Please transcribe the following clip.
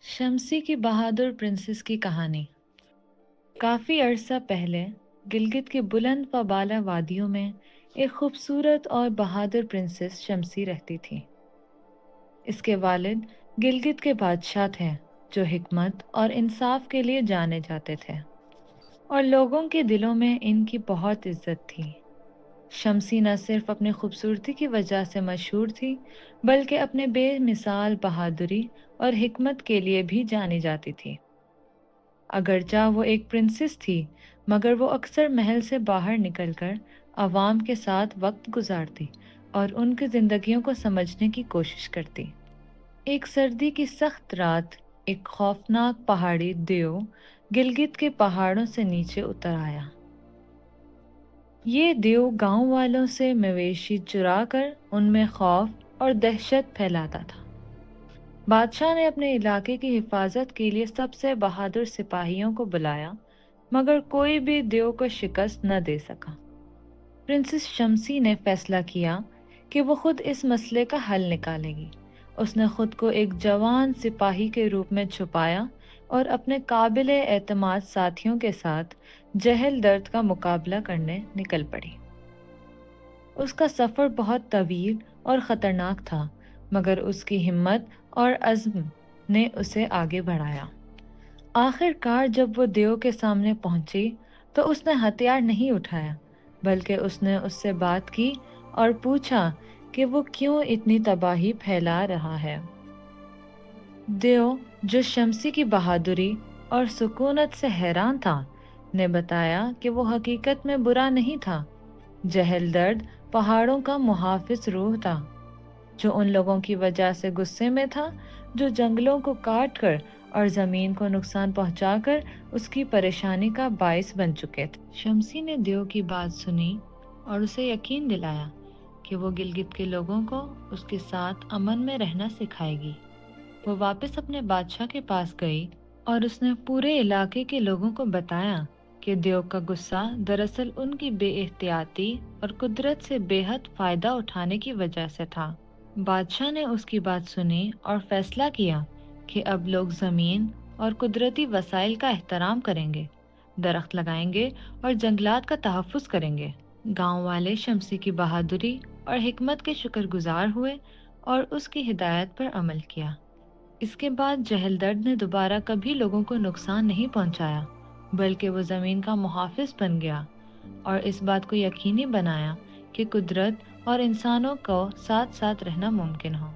شمسی کی بہادر پرنسس کی کہانی۔ کافی عرصہ پہلے گلگت کے بلند و بالا وادیوں میں ایک خوبصورت اور بہادر پرنسس شمسی رہتی تھی۔ اس کے والد گلگت کے بادشاہ تھے جو حکمت اور انصاف کے لیے جانے جاتے تھے، اور لوگوں کے دلوں میں ان کی بہت عزت تھی۔ شمسی نہ صرف اپنی خوبصورتی کی وجہ سے مشہور تھی، بلکہ اپنے بے مثال بہادری اور حکمت کے لیے بھی جانی جاتی تھی۔ اگرچہ وہ ایک پرنسس تھی، مگر وہ اکثر محل سے باہر نکل کر عوام کے ساتھ وقت گزارتی اور ان کی زندگیوں کو سمجھنے کی کوشش کرتی۔ ایک سردی کی سخت رات ایک خوفناک پہاڑی دیو گلگت کے پہاڑوں سے نیچے اتر آیا۔ یہ دیو گاؤں والوں سے مویشی چرا کر ان میں خوف اور دہشت پھیلاتا تھا۔ بادشاہ نے اپنے علاقے کی حفاظت کے لیے سب سے بہادر سپاہیوں کو بلایا، مگر کوئی بھی دیو کو شکست نہ دے سکا۔ پرنسس شمسی نے فیصلہ کیا کہ وہ خود اس مسئلے کا حل نکالے گی۔ اس نے خود کو ایک جوان سپاہی کے روپ میں چھپایا اور اپنے قابل اعتماد ساتھیوں کے ساتھ جہل درد کا مقابلہ کرنے نکل پڑی۔ اس کا سفر بہت طویل اور خطرناک تھا، مگر اس کی ہمت اور عزم نے اسے آگے بڑھایا۔ آخر کار جب وہ دیو کے سامنے پہنچی تو اس نے ہتھیار نہیں اٹھایا، بلکہ اس نے اس سے بات کی اور پوچھا کہ وہ کیوں اتنی تباہی پھیلا رہا ہے۔ دیو، جو شمسی کی بہادری اور سکونت سے حیران تھا، نے بتایا کہ وہ حقیقت میں برا نہیں تھا۔ جہل درد پہاڑوں کا محافظ روح تھا، جو ان لوگوں کی وجہ سے غصے میں تھا جو جنگلوں کو کاٹ کر اور زمین کو نقصان پہنچا کر اس کی پریشانی کا باعث بن چکے تھے۔ شمسی نے دیو کی بات سنی اور اسے یقین دلایا کہ وہ گلگت کے لوگوں کو اس کے ساتھ امن میں رہنا سکھائے گی۔ وہ واپس اپنے بادشاہ کے پاس گئی اور اس نے پورے علاقے کے لوگوں کو بتایا کہ دیو کا غصہ دراصل ان کی بے احتیاطی اور قدرت سے بے حد فائدہ اٹھانے کی وجہ سے تھا۔ بادشاہ نے اس کی بات سنی اور فیصلہ کیا کہ اب لوگ زمین اور قدرتی وسائل کا احترام کریں گے، درخت لگائیں گے اور جنگلات کا تحفظ کریں گے۔ گاؤں والے شمسی کی بہادری اور حکمت کے شکر گزار ہوئے اور اس کی ہدایت پر عمل کیا۔ اس کے بعد جہل درد نے دوبارہ کبھی لوگوں کو نقصان نہیں پہنچایا، بلکہ وہ زمین کا محافظ بن گیا اور اس بات کو یقینی بنایا کہ قدرت اور انسانوں کو ساتھ ساتھ رہنا ممکن ہو۔